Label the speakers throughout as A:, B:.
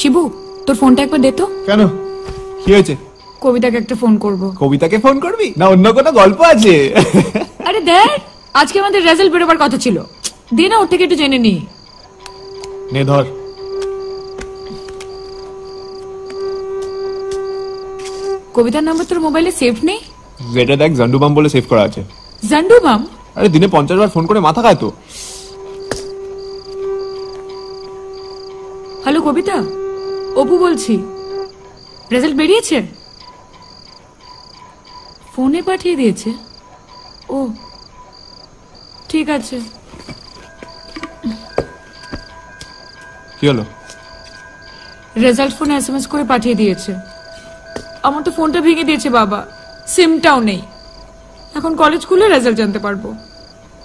A: শিবু, তোর ফোনটা একবার দে তো।
B: কেন, কি হয়েছে?
A: কবিতাকে একটা ফোন করব।
B: কবিতাকে ফোন করবি না অন্য কোনো গল্প আছে?
A: আরে দেখ, আজকে আমাদের রেজাল্ট বেরোবার কথা ছিল, দে না ওর থেকে একটু জেনে নি।
B: নে ধর।
A: কবিতার নাম্বার তোর মোবাইলে সেভ নেই?
B: যেটা দেখ জান্ডুবাম বলে সেভ করা আছে।
A: জান্ডুবাম?
B: আরে দিনে 50 বার ফোন করে মাথা খায় তো।
A: হ্যালো কবিতা, অপু বলছি। রেজাল্ট বেরিয়েছে? ফোনে পাঠিয়ে দিয়েছে? ও ঠিক আছে।
B: কি হলো?
A: রেজাল্ট ফোনে এসএমএস করে পাঠিয়ে দিয়েছে। আমার তো ফোনটা ভেঙে দিয়েছে বাবা, সিমটাও নেই। এখন কলেজ খুলে রেজাল্ট জানতে পারবো।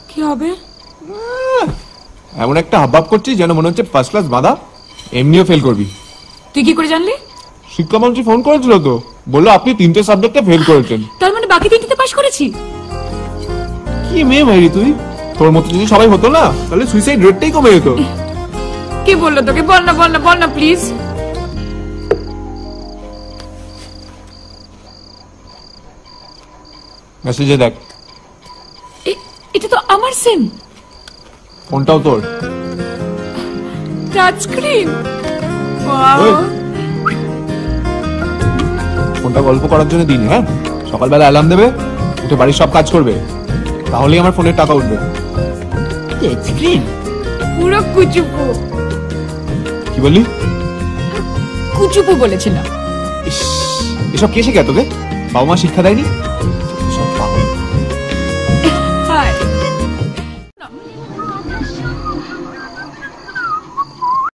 A: কি হবে?
B: এমন একটা হাবভাব করছিস যেন মনে হচ্ছে ফার্স্ট ক্লাস বাঁধা, এমনিও ফেল করবি।
A: তুই কি করে জানলি?
B: শিক্ষামন্ত্রী ফোন করেছিল তো, বললো আপনি 3টে সাবজেক্টে ফেল করেছেন।
A: তার মানে বাকি 3টিতে পাশ করেছি?
B: কি মেয়ে ভাইরি তুই, তোর মতো যদি সবাই হতো না তাহলে সুইসাইড রেটটাই কমে যেত।
A: কে বললো তোকে? বল না বল না বল না প্লিজ।
B: মেসেজে দেখ।
A: এটা তো আমার সিম।
B: ফোনটাও তোর।
A: Touch screen.
B: ওই, ফোনটা গল্প করার জন্য দিন। হ্যাঁ, সকালবেলা অ্যালার্ম দেবে, উঠে বাড়ির সব কাজ করবে, তাহলেই আমার ফোনের টাকা উঠবে।
A: টাচ স্ক্রিন পুরো কুচুপু।
B: কি বললি?
A: কুচুপু বলেছিলাম।
B: ইস, এসব কে শিখায় তোকে? বাবা মা শিক্ষা দেয়নি? সব পাগল।